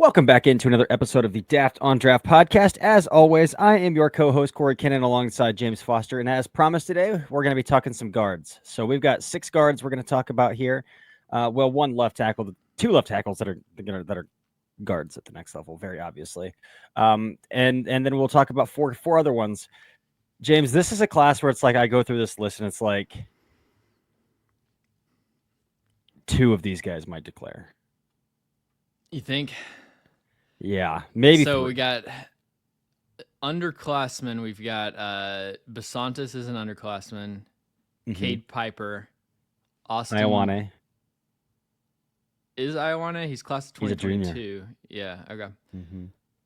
Welcome back into another episode of the Daft on Draft podcast. As always, I am your co-host, Corey Kinnan, alongside James Foster. And as promised today, we're going to be talking some guards. So we've got 6 guards we're going to talk about here. One left tackle, 2 left tackles that are guards at the next level, very obviously. And then we'll talk about four other ones. James, this is a class where it's like I go through this list and it's like 2 of these guys might declare. You think? Yeah, maybe. So 3. we got underclassmen. We've got Bisontis is an underclassman. Kade Pieper. Austin Ioane. Is Ioane? He's class of 2022. He's a junior. Yeah, okay.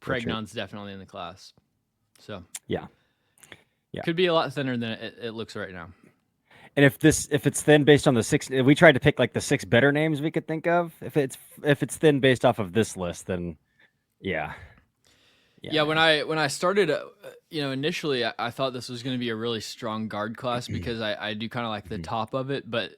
Pregnon's definitely in the class. So yeah. Could be a lot thinner than it looks right now. And if it's thin based on the 6, if we tried to pick like the 6 better names we could think of, if it's thin based off of this list, then yeah. When I started, initially I thought this was going to be a really strong guard class because I do kind of like the top of it, but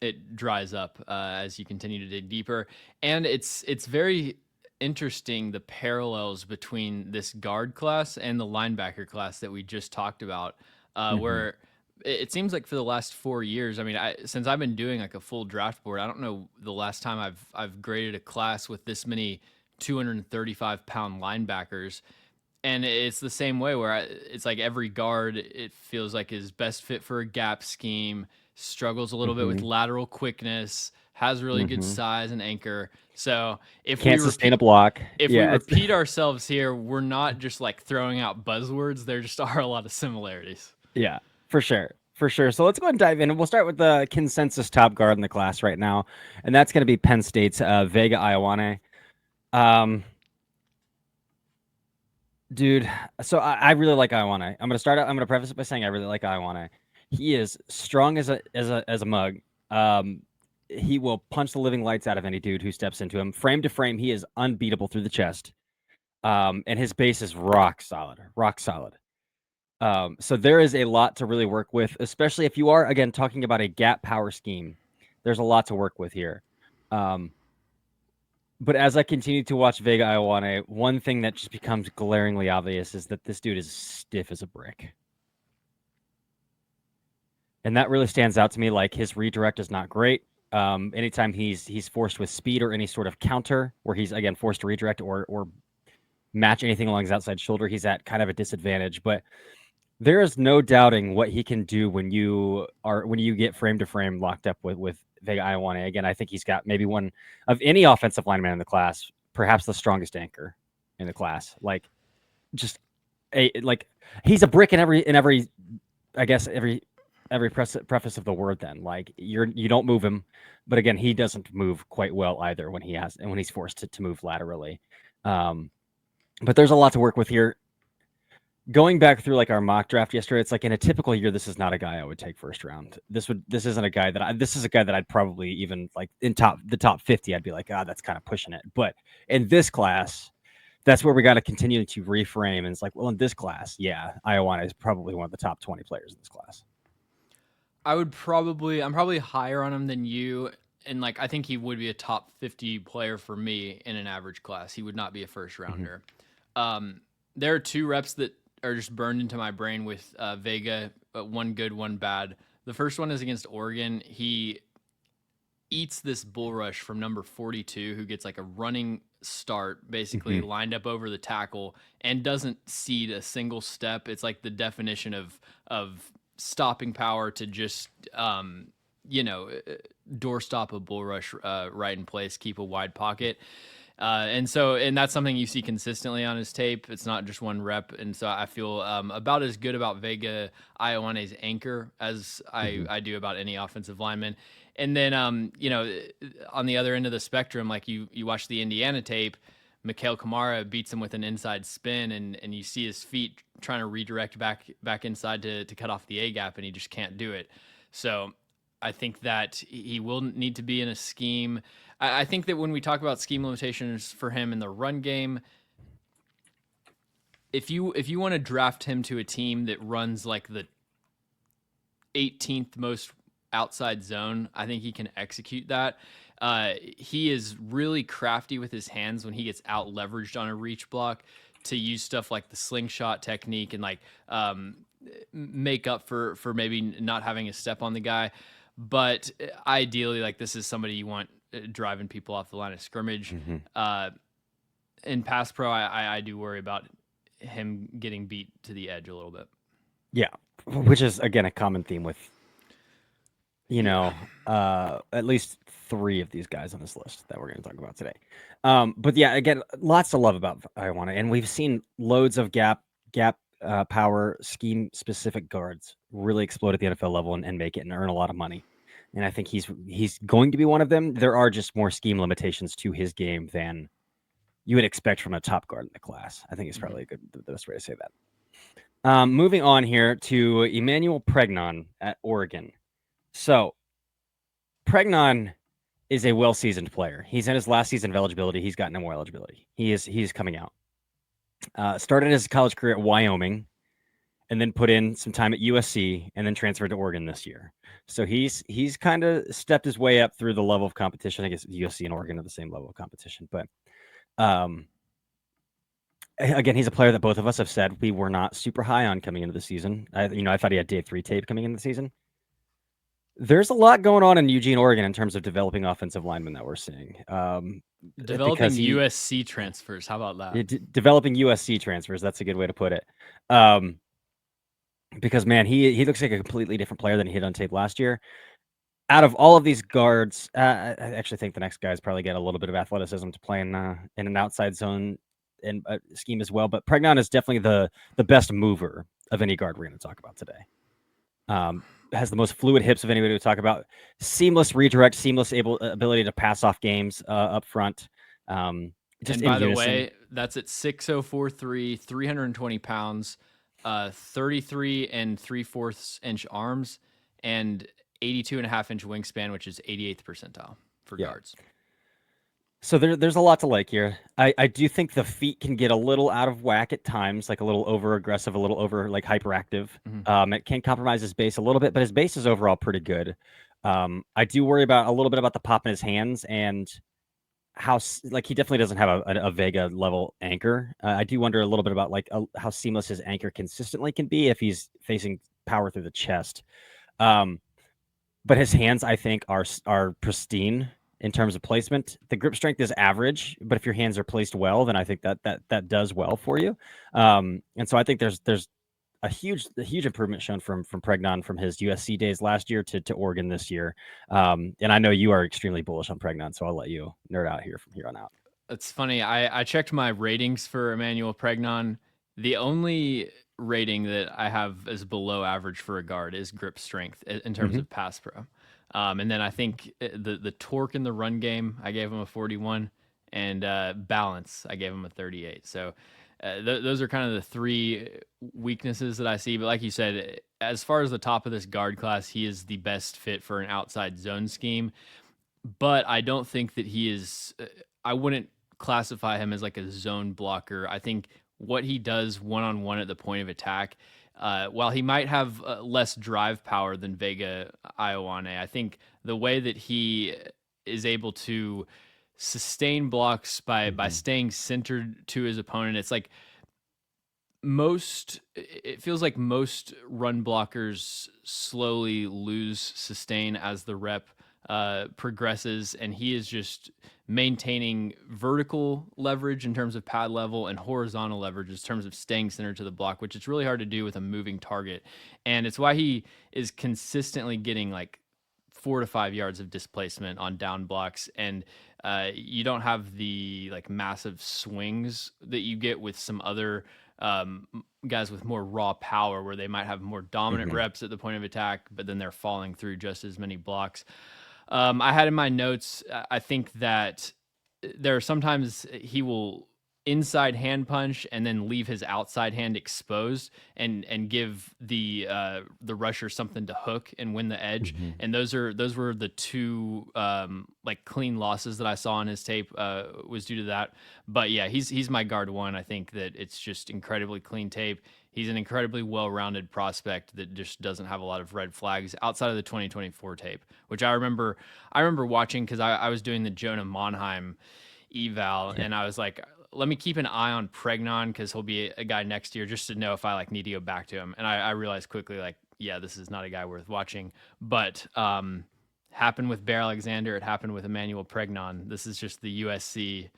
it dries up as you continue to dig deeper, and it's very interesting the parallels between this guard class and the linebacker class that we just talked about, where it seems like for the last 4 years, I mean, since I've been doing like a full draft board, I don't know the last time I've graded a class with this many 235-pound linebackers, and it's the same way where it's like every guard it feels like is best fit for a gap scheme, struggles a little bit with lateral quickness, has really good size and anchor. So if can't sustain a block, if we repeat ourselves here, we're not just like throwing out buzzwords. There just are a lot of similarities. Yeah, for sure. So let's go ahead and dive in. And we'll start with the consensus top guard in the class right now, and that's going to be Penn State's Vega Ioane. Dude, so I really like Ioane. I'm gonna preface it by saying I really like Ioane. He is strong as a mug. He will punch the living lights out of any dude who steps into him. Frame to frame, he is unbeatable through the chest. And his base is rock solid. So there is a lot to really work with, especially if you are, again, talking about a gap power scheme. There's a lot to work with here. But as I continue to watch Vega Ioane, one thing that just becomes glaringly obvious is that this dude is stiff as a brick. And that really stands out to me. Like, his redirect is not great. Anytime he's forced with speed or any sort of counter where he's, again, forced to redirect or match anything along his outside shoulder, he's at kind of a disadvantage. But there is no doubting what he can do when you get frame to frame locked up with Vega Ioane. Again, I think he's got maybe one of any offensive lineman in the class, perhaps the strongest anchor in the class. Like, just he's a brick in every I guess every preface of the word. Then, like, you don't move him, but again, he doesn't move quite well either when he's forced to move laterally. But there's a lot to work with here. Going back through like our mock draft yesterday, it's like in a typical year, this is not a guy I would take first round. This isn't a guy this is a guy that I'd probably even like in the top 50. I'd be like, that's kind of pushing it. But in this class, that's where we got to continue to reframe. And it's like, well, in this class, yeah, Ioane is probably one of the top 20 players in this class. I'm probably higher on him than you. And like, I think he would be a top 50 player for me in an average class. He would not be a first rounder. There are 2 reps that are just burned into my brain with Vega, one good, one bad. The first one is against Oregon. He eats this bull rush from number 42, who gets like a running start, basically lined up over the tackle and doesn't cede a single step. It's like the definition of stopping power to just, doorstop a bull rush right in place, keep a wide pocket. And that's something you see consistently on his tape. It's not just one rep. And so I feel about as good about Vega Ioane's anchor as I do about any offensive lineman. And then, on the other end of the spectrum, like you watch the Indiana tape, Mikhail Kamara beats him with an inside spin, and you see his feet trying to redirect back inside to cut off the A gap, and he just can't do it. So I think that he will need to be in a scheme. I think that when we talk about scheme limitations for him in the run game, if you want to draft him to a team that runs like the 18th most outside zone, I think he can execute that. He is really crafty with his hands when he gets out leveraged on a reach block to use stuff like the slingshot technique and like make up for maybe not having a step on the guy. But ideally, like this is somebody you want driving people off the line of scrimmage. In pass pro, I do worry about him getting beat to the edge a little bit. Yeah, which is again a common theme with at least 3 of these guys on this list that we're going to talk about today. But yeah, again, lots to love about Ioane, and we've seen loads of gap power scheme specific guards really explode at the NFL level and make it and earn a lot of money. And I think he's going to be one of them. There are just more scheme limitations to his game than you would expect from a top guard in the class. I think it's probably the best way to say that. Moving on here to Emmanuel Pregnon at Oregon. So Pregnon is a well-seasoned player. He's in his last season of eligibility. He's got no more eligibility. He's coming out. Started his college career at Wyoming, and then put in some time at USC, and then transferred to Oregon this year. So he's kind of stepped his way up through the level of competition. I guess USC and Oregon are the same level of competition, but again, he's a player that both of us have said we were not super high on coming into the season. I thought he had day 3 tape coming into the season. There's a lot going on in Eugene, Oregon, in terms of developing offensive linemen that we're seeing. Developing USC transfers. How about that? Developing USC transfers. That's a good way to put it. Because man, he looks like a completely different player than he hit on tape last year. Out of all of these guards, I actually think the next guys probably get a little bit of athleticism to play in an outside zone and scheme as well. But Pregnon is definitely the best mover of any guard we're going to talk about today. Has the most fluid hips of anybody we talk about. Seamless redirect, seamless ability to pass off games up front. Just and by the way, that's at 6'0", 320 pounds, 33 3/4 inch arms, and 82.5-inch wingspan, which is 88th percentile for guards. So there's a lot to like here. I do think the feet can get a little out of whack at times, like a little over aggressive, a little over like hyperactive. It can compromise his base a little bit, but his base is overall pretty good. I do worry a little bit about the pop in his hands and how he definitely doesn't have a Vega level anchor. I do wonder a little bit about how seamless his anchor consistently can be if he's facing power through the chest. But his hands, I think, are pristine in terms of placement. The grip strength is average, but if your hands are placed well, then I think that does well for you. And so I think there's a huge improvement shown from Pregnon from his USC days last year to Oregon this year. And I know you are extremely bullish on Pregnon, so I'll let you nerd out here from here on out. It's funny. I checked my ratings for Emmanuel Pregnon. The only rating that I have as below average for a guard is grip strength in terms of pass pro. And then I think the torque in the run game, I gave him a 41, and balance, I gave him a 38. So those are kind of the 3 weaknesses that I see. But like you said, as far as the top of this guard class, he is the best fit for an outside zone scheme. But I don't think that he is, I wouldn't classify him as like a zone blocker. I think what he does one-on-one at the point of attack, while he might have less drive power than Vega Ioane, I think the way that he is able to sustain blocks by staying centered to his opponent, it's like it feels like most run blockers slowly lose sustain as the rep progresses, and he is just maintaining vertical leverage in terms of pad level and horizontal leverage in terms of staying centered to the block, which it's really hard to do with a moving target. And it's why he is consistently getting like 4 to 5 yards of displacement on down blocks. And you don't have the like massive swings that you get with some other guys with more raw power, where they might have more dominant reps at the point of attack, but then they're falling through just as many blocks. I had in my notes, I think that there are sometimes he will inside hand punch and then leave his outside hand exposed and give the rusher something to hook and win the edge. Mm-hmm. And those were the two like clean losses that I saw on his tape was due to that. But yeah, he's my guard one. I think that it's just incredibly clean tape. He's an incredibly well-rounded prospect that just doesn't have a lot of red flags outside of the 2024 tape, which I remember watching because I was doing the Jonah Monheim eval, and I was like, let me keep an eye on Pregnon because he'll be a guy next year just to know if I like need to go back to him. And I realized quickly, like, yeah, this is not a guy worth watching. But happened with Bear Alexander. It happened with Emmanuel Pregnon. This is just the USC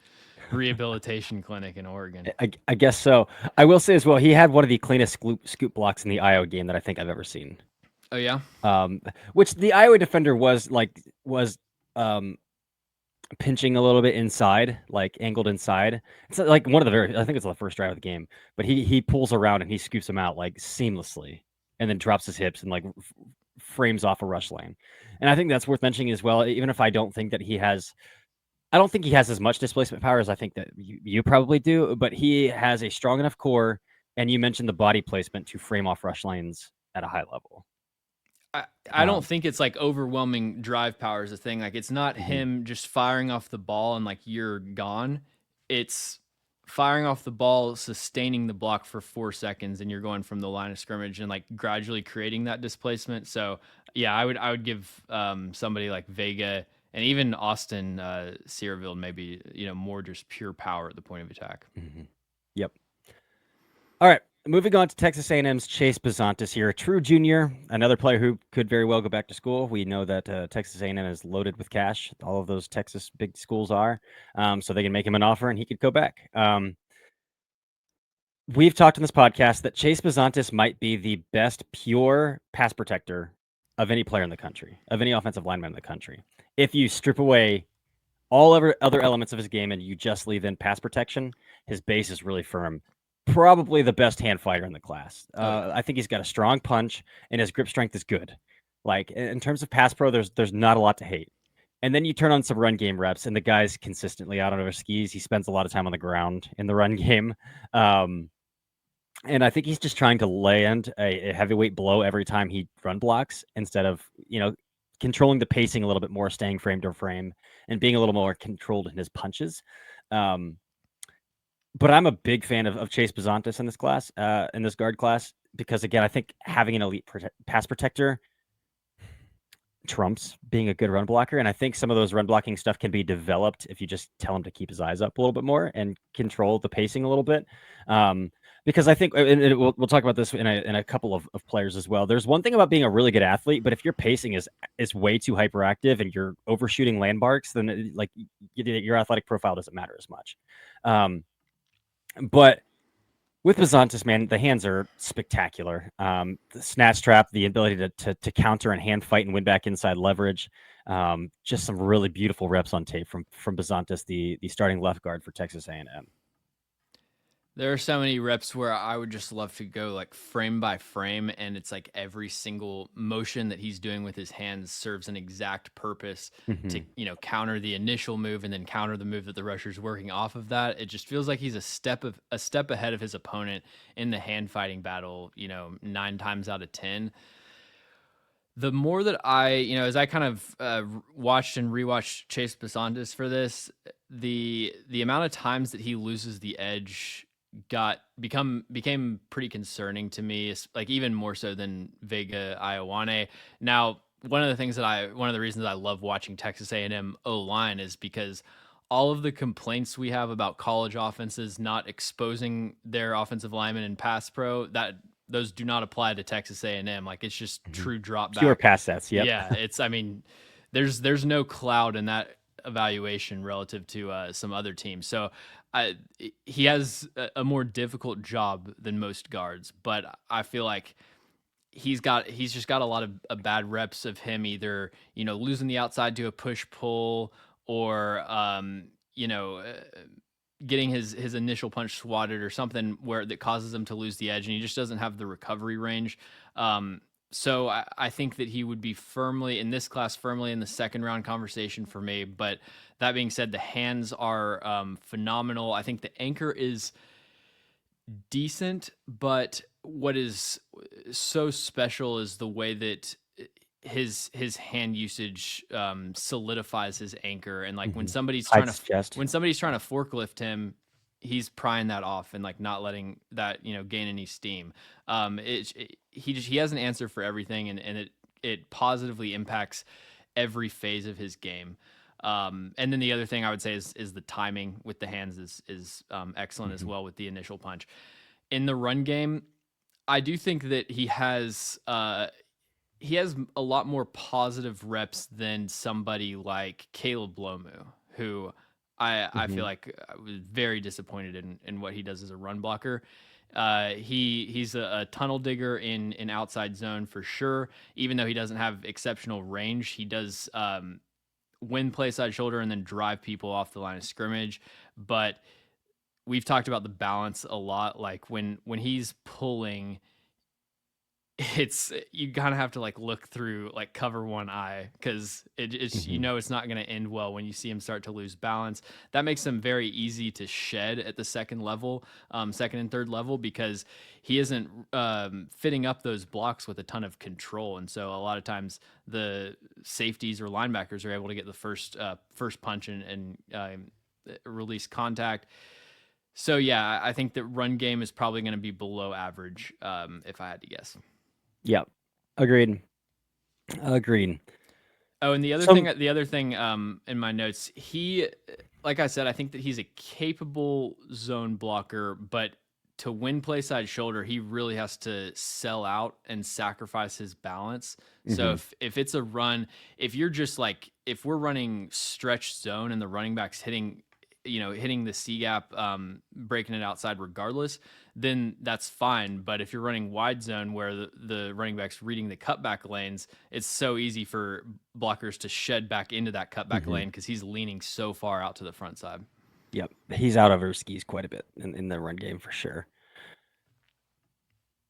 rehabilitation clinic in Oregon. I guess so. I will say as well, he had one of the cleanest scoop blocks in the Iowa game that I think I've ever seen. Oh yeah. Which the Iowa defender was pinching a little bit inside, like angled inside. It's like one of the I think it's the first drive of the game, but he pulls around and he scoops him out like seamlessly, and then drops his hips and like frames off a rush lane. And I think that's worth mentioning as well. Even if I don't think that he has. I don't think he has as much displacement power as I think that you probably do, but he has a strong enough core, and you mentioned the body placement to frame off rush lanes at a high level. I don't think it's like overwhelming drive power is a thing. Like it's not him just firing off the ball and like you're gone. It's firing off the ball, sustaining the block for 4 seconds, and you're going from the line of scrimmage and like gradually creating that displacement. So yeah, I would give somebody like Vega and even Austin Siereveld maybe more just pure power at the point of attack. Mm-hmm. Yep. All right. Moving on to Texas A&M's Chase Bisontis here, a true junior, another player who could very well go back to school. We know that Texas A&M is loaded with cash. All of those Texas big schools are, so they can make him an offer and he could go back. We've talked on this podcast that Chase Bisontis might be the best pure pass protector of any player in the country, of any offensive lineman in the country. If you strip away all other elements of his game and you just leave in pass protection, his base is really firm. Probably the best hand fighter in the class. I think he's got a strong punch and his grip strength is good. Like in terms of pass pro, there's not a lot to hate. And then you turn on some run game reps, and the guy's consistently out on his skis. He spends a lot of time on the ground in the run game. And I think he's just trying to land a heavyweight blow every time he run blocks instead of, controlling the pacing a little bit more, staying frame to frame, and being a little more controlled in his punches. But I'm a big fan of Chase Bisontis in this class, in this guard class, because again, I think having an elite pass protector trumps being a good run blocker. And I think some of those run blocking stuff can be developed if you just tell him to keep his eyes up a little bit more and control the pacing a little bit. Because I think, and we'll talk about this in a couple of players as well. There's one thing about being a really good athlete, but if your pacing is way too hyperactive and you're overshooting landmarks, then your athletic profile doesn't matter as much. But with Bisontis, man, the hands are spectacular. The snatch trap, the ability to counter and hand fight and win back inside leverage. Just some really beautiful reps on tape from Bisontis, the starting left guard for Texas A&M. There are so many reps where I would just love to go like frame by frame, and it's like every single motion that he's doing with his hands serves an exact purpose to counter the initial move and then counter the move that the rusher's working off of that. It just feels like he's a step ahead of his opponent in the hand fighting battle, 9 times out of 10. The more that as I kind of watched and rewatched Chase Bisontis for this, the amount of times that he loses the edge became pretty concerning to me, like even more so than Vega Ioane. Now, one of the reasons I love watching Texas A&M O-line is because all of the complaints we have about college offenses not exposing their offensive linemen in pass pro, those do not apply to Texas A&M. Like it's just true drop back. Pure pass sets. Yep. Yeah. There's no cloud in that evaluation relative to some other teams. So he has a more difficult job than most guards, but I feel like he's just got a lot of bad reps of him either, losing the outside to a push pull or, getting his initial punch swatted or something that causes him to lose the edge, and he just doesn't have the recovery range. So I think that he would be firmly in this class, firmly in the second round conversation for me. But that being said, the hands are phenomenal. I think the anchor is decent, but what is so special is the way that his hand usage solidifies his anchor, and like when somebody's trying Hides to his chest. forklift him, he's prying that off and like not letting that gain any steam. He has an answer for everything, and it positively impacts every phase of his game. And then the other thing I would say is the timing with the hands is excellent as well with the initial punch. In the run game, I do think that he has a lot more positive reps than somebody like Caleb Lomu, who I feel like I was very disappointed in what he does as a run blocker. He's a tunnel digger in outside zone for sure. Even though he doesn't have exceptional range, he does win play side shoulder and then drive people off the line of scrimmage. But we've talked about the balance a lot. Like when he's pulling, it's you kind of have to like look through, like cover one eye, because it's it's not going to end well when you see him start to lose balance. That makes him very easy to shed at the second and third level, because he isn't fitting up those blocks with a ton of control, and so a lot of times the safeties or linebackers are able to get the first punch and release contact. So yeah, I think that run game is probably going to be below average if I had to guess. Yep. Agreed. Oh, and the other thing in my notes, like I said, I think that he's a capable zone blocker, but to win play side shoulder, he really has to sell out and sacrifice his balance. So if it's a run, if we're running stretch zone and the running back's hitting the C gap, breaking it outside regardless, then that's fine. But if you're running wide zone where the running back's reading the cutback lanes, it's so easy for blockers to shed back into that cutback lane because he's leaning so far out to the front side. Yep. He's out over skis quite a bit in the run game for sure.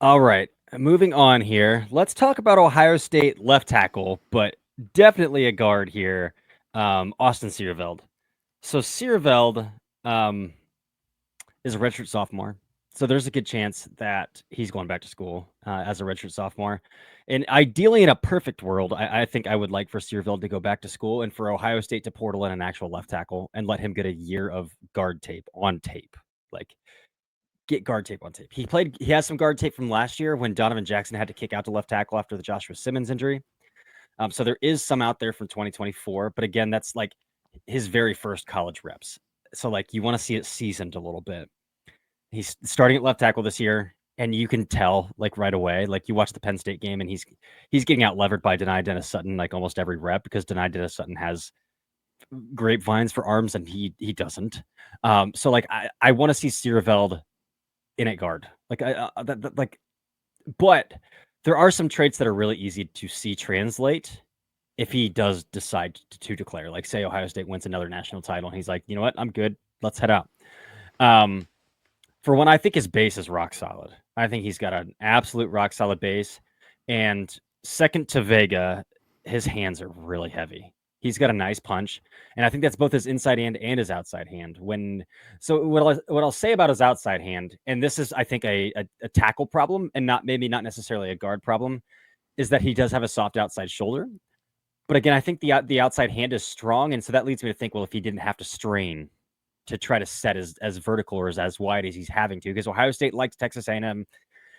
All right. Moving on here. Let's talk about Ohio State left tackle, but definitely a guard here. Austin Siereveld. So Siereveld is a redshirt sophomore. So there's a good chance that he's going back to school as a redshirt sophomore. And ideally, in a perfect world, I think I would like for Siereveld to go back to school and for Ohio State to portal in an actual left tackle and let him get a year of guard tape on tape. Like, get guard tape on tape. He has some guard tape from last year when Donovan Jackson had to kick out to left tackle after the Joshua Simmons injury. So there is some out there from 2024. But again, that's like his very first college reps. So like you want to see it seasoned a little bit. He's starting at left tackle this year, and you can tell like right away. Like you watch the Penn State game, and he's getting out levered by Dani Dennis Sutton like almost every rep because Dani Dennis Sutton has grapevines for arms and he doesn't. So like I want to see Siereveld in at guard. But there are some traits that are really easy to see translate if he does decide to declare. Like say Ohio State wins another national title, and he's like, you know what, I'm good. Let's head out. For one, I think his base is rock solid. I think he's got an absolute rock solid base. And second to Vega, his hands are really heavy. He's got a nice punch. And I think that's both his inside hand and his outside hand. What I'll say about his outside hand, and this is, I think, a tackle problem and not necessarily a guard problem, is that he does have a soft outside shoulder. But again, I think the outside hand is strong. And so that leads me to think, well, if he didn't have to strain to try to set as vertical or as wide as he's having to, because Ohio State, like Texas A&M,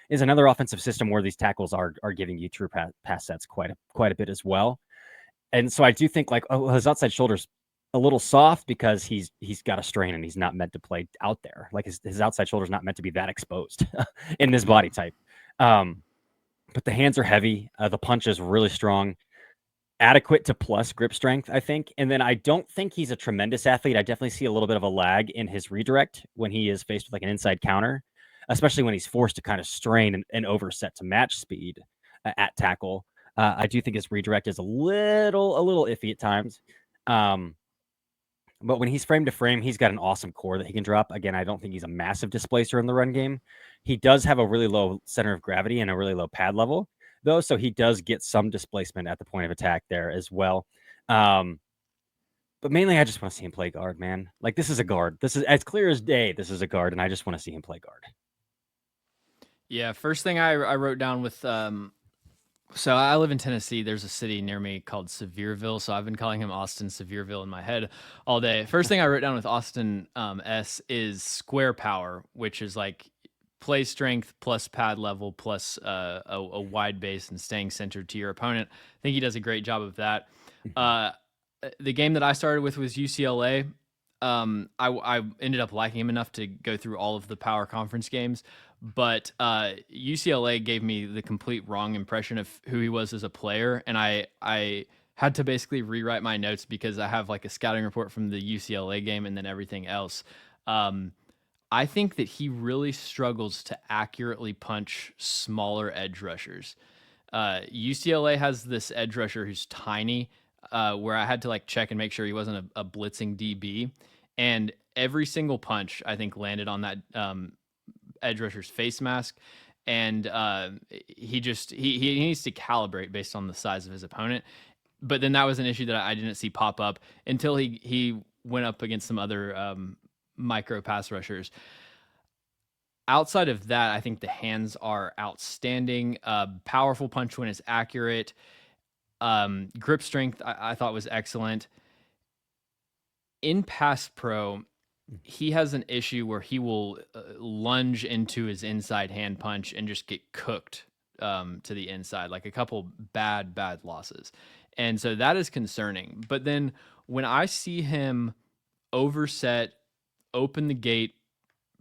is another offensive system where these tackles are giving you true pass sets quite a bit as well. And so I do think like his outside shoulder's a little soft because he's got a strain and he's not meant to play out there. Like his outside shoulder's not meant to be that exposed in this body type. But the hands are heavy. The punch is really strong. Adequate to plus grip strength, I think. And then I don't think he's a tremendous athlete. I definitely see a little bit of a lag in his redirect when he is faced with like an inside counter, especially when he's forced to kind of strain and overset to match speed at tackle. I do think his redirect is a little iffy at times. But when he's frame to frame, he's got an awesome core that he can drop. Again, I don't think he's a massive displacer in the run game. He does have a really low center of gravity and a really low pad level. though, so he does get some displacement at the point of attack there as well. But mainly, I just want to see him play guard, man. Like, this is a guard. This is as clear as day. This is a guard, and I just want to see him play guard. Yeah, first thing I wrote down with so I live in Tennessee. There's a city near me called Siereveld, so I've been calling him Austin Siereveld in my head all day. First thing I wrote down with Austin S is square power, which is like play strength plus pad level plus a wide base and staying centered to your opponent. I think he does a great job of that. The game that I started with was UCLA. I ended up liking him enough to go through all of the power conference games, but UCLA gave me the complete wrong impression of who he was as a player, and I had to basically rewrite my notes because I have like a scouting report from the UCLA game and then everything else. I think that he really struggles to accurately punch smaller edge rushers. UCLA has this edge rusher who's tiny, where I had to like check and make sure he wasn't a blitzing DB. And every single punch, I think, landed on that edge rusher's face mask. And he needs to calibrate based on the size of his opponent. But then that was an issue that I didn't see pop up until he went up against some other micro pass rushers. Outside of that, I think the hands are outstanding. Powerful punch when it's accurate. Grip strength, I thought was excellent. In pass pro, he has an issue where he will lunge into his inside hand punch and just get cooked to the inside, like a couple bad losses. And so that is concerning. But then when I see him overset, open the gate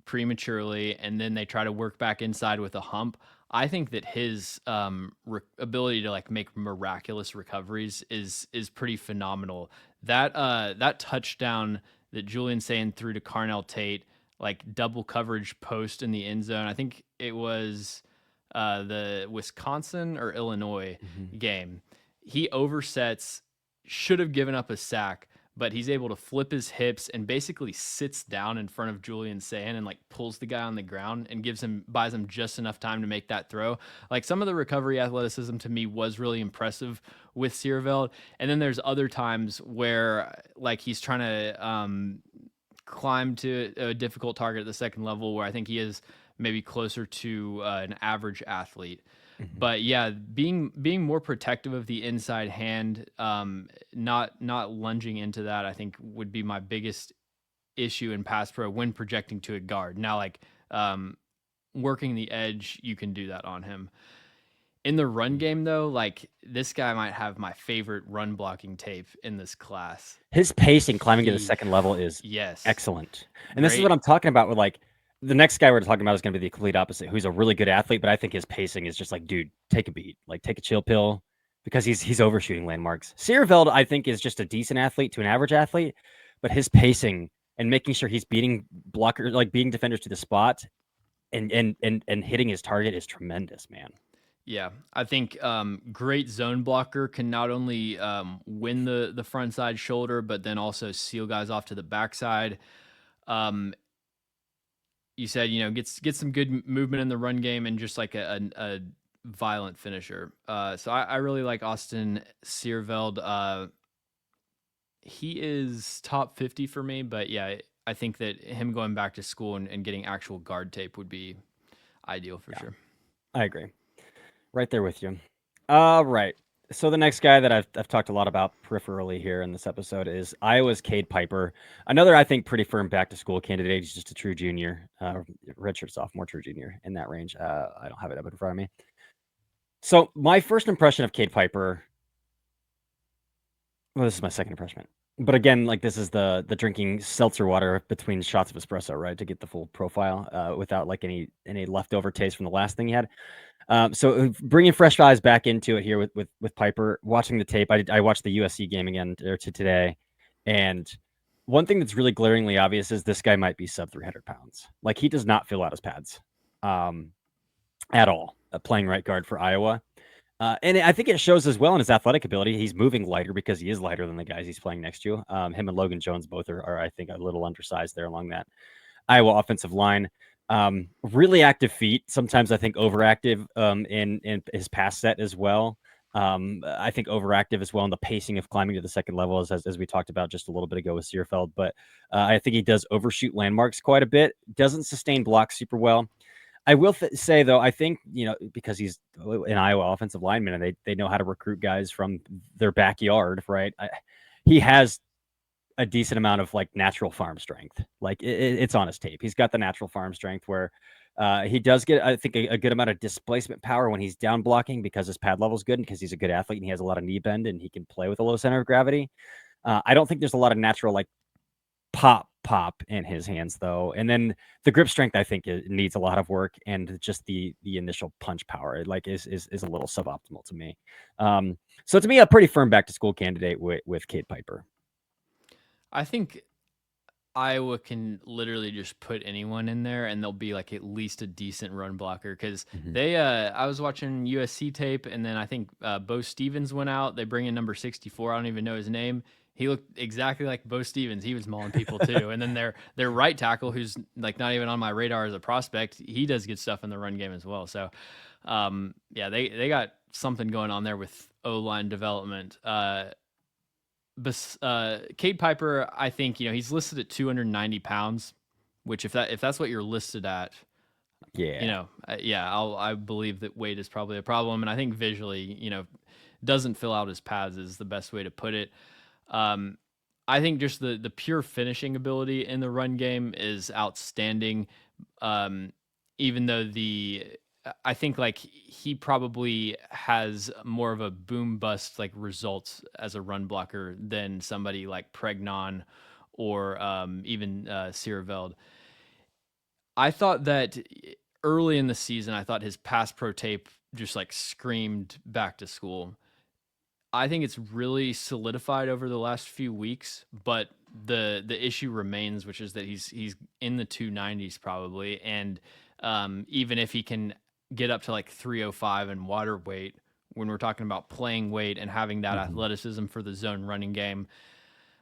prematurely, and then they try to work back inside with a hump, I think that his ability to like make miraculous recoveries is pretty phenomenal. That touchdown that Julian Sayin threw to Carnell Tate, like double coverage post in the end zone. I think it was the Wisconsin or Illinois game. He oversets, should have given up a sack, but he's able to flip his hips and basically sits down in front of Julian Sayin and like pulls the guy on the ground and buys him just enough time to make that throw. Like, some of the recovery athleticism to me was really impressive with Siereveld. And then there's other times where like he's trying to climb to a difficult target at the second level where I think he is maybe closer to an average athlete. But yeah, being more protective of the inside hand, not lunging into that, I think would be my biggest issue in pass pro when projecting to a guard. Now, like working the edge, you can do that on him. In the run game, though, like this guy might have my favorite run blocking tape in this class. His pacing climbing to the second level is excellent. And this is what I'm talking about with like, the next guy we're talking about is going to be the complete opposite, who's a really good athlete, but I think his pacing is just like, dude, take a beat, like take a chill pill, because he's overshooting landmarks. Siereveld, I think, is just a decent athlete to an average athlete, but his pacing and making sure he's beating blockers, like beating defenders to the spot and hitting his target is tremendous, man. Yeah, I think great zone blocker can not only win the front side shoulder, but then also seal guys off to the backside. You said, get some good movement in the run game and just like a violent finisher. So I really like Austin Siereveld. He is top 50 for me, but yeah, I think that him going back to school and getting actual guard tape would be ideal for sure. I agree. Right there with you. All right. So the next guy that I've talked a lot about peripherally here in this episode is Iowa's Kade Pieper. Another, I think, pretty firm back-to-school candidate. He's just a true junior, redshirt sophomore, true junior, in that range. I don't have it up in front of me. So my first impression of Kade Pieper, well, this is my second impression. But again, like this is the drinking seltzer water between shots of espresso, right, to get the full profile without like any leftover taste from the last thing he had. So bringing fresh eyes back into it here with Pieper, watching the tape. I watched the USC game again today, and one thing that's really glaringly obvious is this guy might be sub 300 pounds. Like, he does not fill out his pads at all, playing right guard for Iowa. And I think it shows as well in his athletic ability. He's moving lighter because he is lighter than the guys he's playing next to. Him and Logan Jones both are I think, a little undersized there along that Iowa offensive line. Really active feet. Sometimes I think overactive in his pass set as well. I think overactive as well in the pacing of climbing to the second level, as we talked about just a little bit ago with Siereveld. But I think he does overshoot landmarks quite a bit. Doesn't sustain blocks super well. I will say though, I think because he's an Iowa offensive lineman and they know how to recruit guys from their backyard, right? He has a decent amount of like natural farm strength. Like it's on his tape. He's got the natural farm strength where he does get, I think, a good amount of displacement power when he's down blocking because his pad level's good and because he's a good athlete and he has a lot of knee bend and he can play with a low center of gravity. I don't think there's a lot of natural like pop in his hands though. And then the grip strength, I think, it needs a lot of work, and just the initial punch power like is a little suboptimal to me. So to me, a pretty firm back to school candidate with Kade Pieper. I think Iowa can literally just put anyone in there and they'll be like at least a decent run blocker, because they I was watching USC tape, and then I think Bo Stevens went out. They bring in number 64. I don't even know his name. He looked exactly like Bo Stevens. He was mauling people too. And then their right tackle, who's like not even on my radar as a prospect, he does good stuff in the run game as well. So yeah, they got something going on there with O-line development. Kade Pieper, I think, he's listed at 290 pounds, which if that's what you're listed at, yeah, I believe that weight is probably a problem. And I think visually, doesn't fill out his pads is the best way to put it. I think just the pure finishing ability in the run game is outstanding. Even though I think like he probably has more of a boom bust like results as a run blocker than somebody like Pregnon or even Siereveld. I thought that early in the season, I thought his pass pro tape just like screamed back to school. I think it's really solidified over the last few weeks, but the issue remains, which is that he's in the 290s probably, and even if he can get up to like 305 in water weight, when we're talking about playing weight and having that athleticism for the zone running game,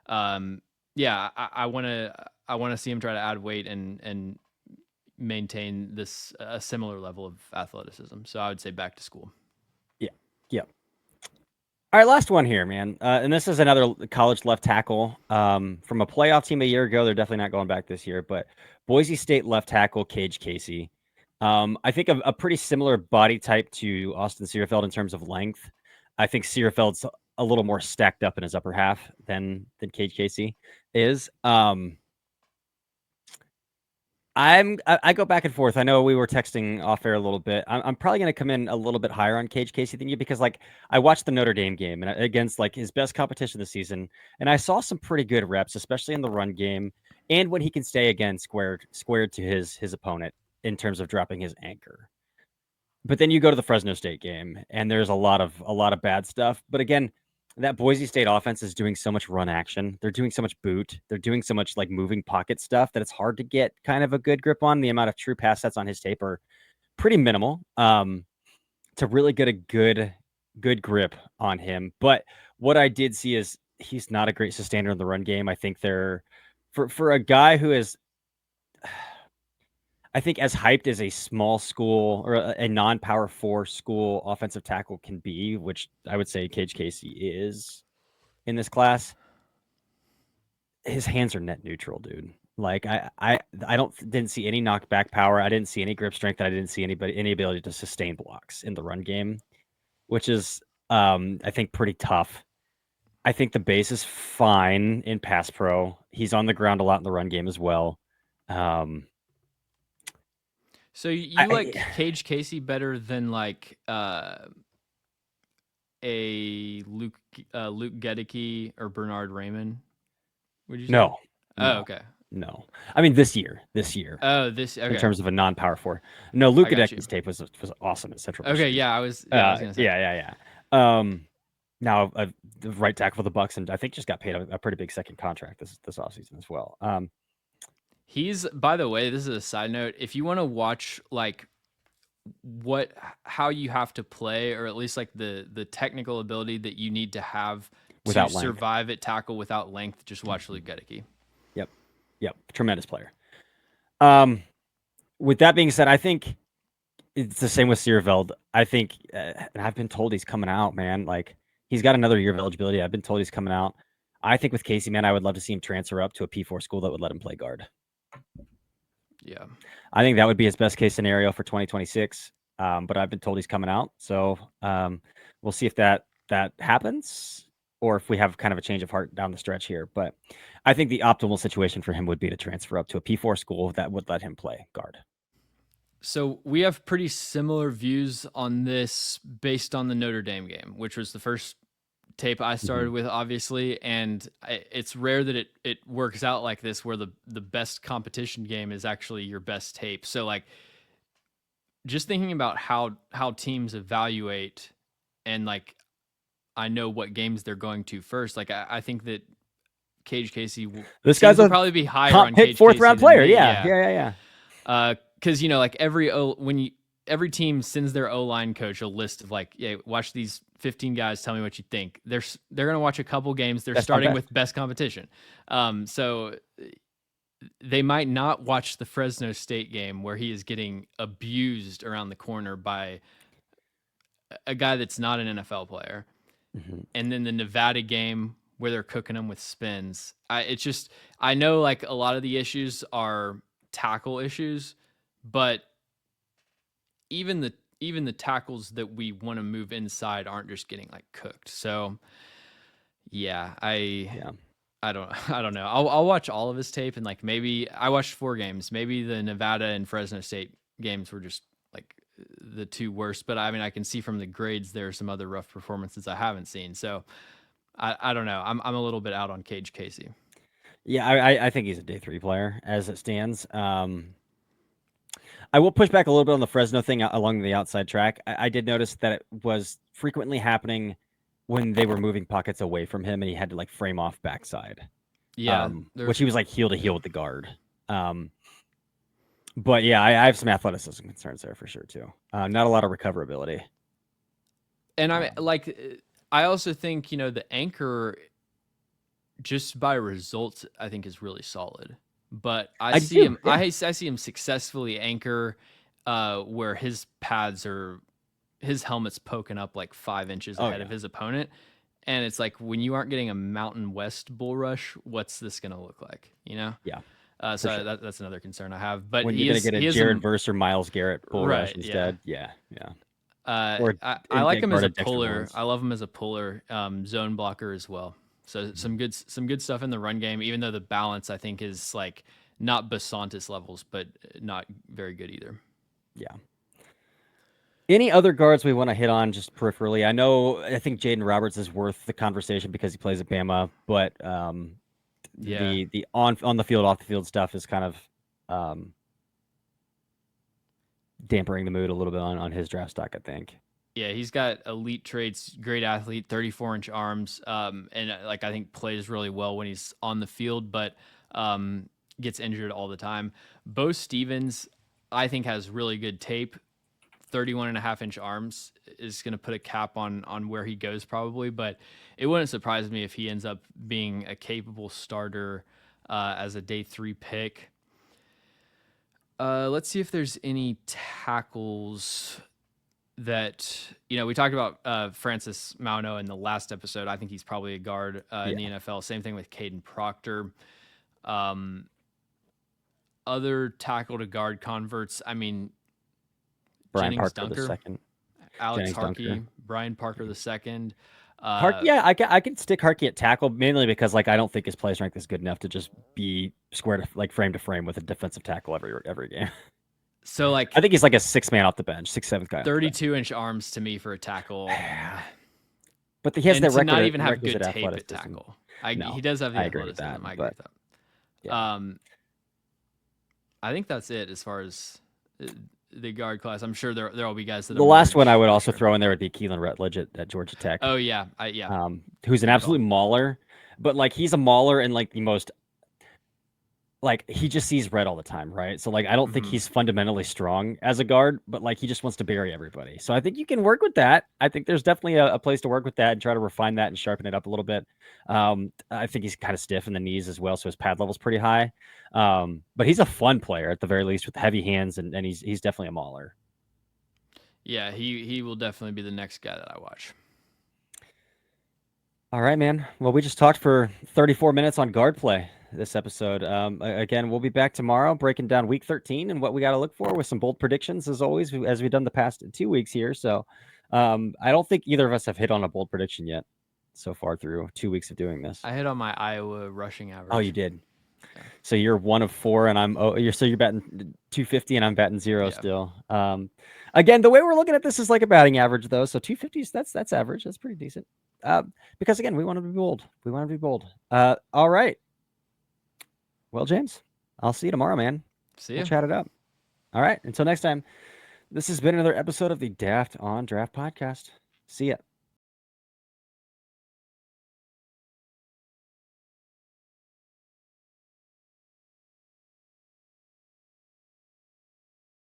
yeah, I want to see him try to add weight and maintain this a similar level of athleticism. So I would say back to school. Yeah. All right, last one here, man. And this is another college left tackle from a playoff team a year ago. They're definitely not going back this year, but Boise State left tackle Kage Casey. I think a pretty similar body type to Austin Siereveld in terms of length. I think Siereveld's a little more stacked up in his upper half than Kage Casey is. I go back and forth. I know we were texting off air a little bit. I'm probably going to come in a little bit higher on Kage Casey than you, because like I watched the Notre Dame game and against like his best competition this season, and I saw some pretty good reps, especially in the run game and when he can stay again squared to his opponent in terms of dropping his anchor. But then you go to the Fresno State game and there's a lot of bad stuff. But again, that Boise State offense is doing so much run action. They're doing so much boot. They're doing so much like moving pocket stuff that it's hard to get kind of a good grip on. The amount of true pass sets on his tape are pretty minimal to really get a good grip on him. But what I did see is he's not a great sustainer in the run game. I think they're for a guy who is, I think, as hyped as a small school or a non-power 4 school offensive tackle can be, which I would say Kage Casey is in this class. His hands are net neutral, dude. Like I didn't see any knockback power. I didn't see any grip strength. I didn't see any ability to sustain blocks in the run game, which is I think pretty tough. I think the base is fine in pass pro. He's on the ground a lot in the run game as well. So you like Kage Casey better than like a Luke Gedeke or Bernard Raymond? Would you say? No. Okay. No. I mean this year. Oh, okay. In terms of a non-power 4. No, Luke Gedeke's tape was awesome at Central. Okay, yeah, I was gonna say. Yeah. Now the right tackle for the Bucks, and I think just got paid a pretty big second contract this offseason as well. He's, by the way, this is a side note. If you want to watch like how you have to play, or at least like the technical ability that you need to have to survive at tackle without length, just watch Luke Gedeke. Yep. Tremendous player. With that being said, I think it's the same with Siereveld. I think, and I've been told he's coming out, man. Like, he's got another year of eligibility. I've been told he's coming out. I think with Casey, man, I would love to see him transfer up to a P4 school that would let him play guard. Yeah. I think that would be his best case scenario for 2026. But I've been told he's coming out. So we'll see if that happens or if we have kind of a change of heart down the stretch here. But I think the optimal situation for him would be to transfer up to a P4 school that would let him play guard. So we have pretty similar views on this based on the Notre Dame game, which was the first tape I started with, obviously. And it's rare that it works out like this, where the best competition game is actually your best tape. So like, just thinking about how teams evaluate, and like, I know what games they're going to first. Like, I think that Kage Casey, this guy's will probably be higher on pick, Kage fourth Casey round player. Yeah. Because like every team sends their O-line coach a list of like, yeah, watch these 15 guys, tell me what you think. They're gonna watch a couple games. They're starting with best competition. So they might not watch the Fresno State game where he is getting abused around the corner by a guy that's not an NFL player, and then the Nevada game where they're cooking him with spins. I know like a lot of the issues are tackle issues, but even the tackles that we want to move inside aren't just getting like cooked. So yeah, I don't know. I'll watch all of his tape, and like, maybe I watched 4 games. Maybe the Nevada and Fresno State games were just like the 2 worst, but I mean, I can see from the grades there are some other rough performances I haven't seen. So I don't know. I'm a little bit out on Kage Casey. Yeah, I think he's a day 3 player as it stands. I will push back a little bit on the Fresno thing along the outside track. I did notice that it was frequently happening when they were moving pockets away from him, and he had to like frame off backside. Yeah, which he was like heel to heel with the guard. But yeah, I have some athleticism concerns there for sure too. Not a lot of recoverability. And I also think, the anchor, just by results, I think is really solid. But I see him successfully anchor where his pads are, his helmet's poking up like 5 inches ahead of his opponent. And it's like, when you aren't getting a Mountain West bull rush, what's this going to look like? Yeah. So sure. That's another concern I have. But when you're going to get a Jared Verse or Miles Garrett bull rush instead. Yeah. I like him as a puller. I love him as a puller, zone blocker as well. So some good stuff in the run game, even though the balance, I think, is like not Bisontis levels, but not very good either. Yeah. Any other guards we want to hit on just peripherally? I think Jaden Roberts is worth the conversation because he plays at Bama, but the on the field, off the field stuff is kind of dampering the mood a little bit on his draft stock, I think. Yeah, he's got elite traits, great athlete, 34-inch arms, and like, I think plays really well when he's on the field, but gets injured all the time. Bo Stevens, I think, has really good tape. 31.5-inch arms is going to put a cap on where he goes probably, but it wouldn't surprise me if he ends up being a capable starter as a day 3 pick. Let's see if there's any tackles that, we talked about Francis Mauno in the last episode. I think he's probably a guard in the NFL. Same thing with Caden Proctor. Other tackle to guard converts, I mean, Brian Jennings Parker Dunker, II, Alex Harkey, Brian Parker II. I can stick Harkey at tackle, mainly because like, I don't think his play strength is good enough to just be square to like frame to frame with a defensive tackle every game. So like, I think he's like a 6th man off the bench, 6th, 7th guy. 32-inch arms to me for a tackle. But he has that record. Not even have good tape at tackle. He does have the athleticism. I agree with that. Yeah. I think that's it as far as the guard class. I'm sure there will be guys that. The last one I would also throw in there would be Keelan Rutledge at Georgia Tech. Oh yeah, who's an absolute mauler, but like, he's a mauler in like the most like he just sees red all the time, right? So like I don't think he's fundamentally strong as a guard, but like he just wants to bury everybody. So I think you can work with that. I think there's definitely a place to work with that and try to refine that and sharpen it up a little bit. I think he's kind of stiff in the knees as well, so his pad level's pretty high. But he's a fun player at the very least with heavy hands, and he's definitely a mauler. Yeah, he will definitely be the next guy that I watch. All right, man. Well, we just talked for 34 minutes on guard play this episode. Again, we'll be back tomorrow breaking down week 13 and what we got to look for with some bold predictions as always, as we've done the past 2 weeks here. So I don't think either of us have hit on a bold prediction yet so far through 2 weeks of doing this. I hit on my Iowa rushing average. Oh, you did. Yeah. So you're 1 of 4 and you're batting 250 and I'm batting 0 still. Again, the way we're looking at this is like a batting average though. So 250s, that's average. That's pretty decent. Because again, we want to be bold. All right. Well, James, I'll see you tomorrow, man. See you. We'll chat it up. All right. Until next time, this has been another episode of the Daft on Draft podcast. See ya.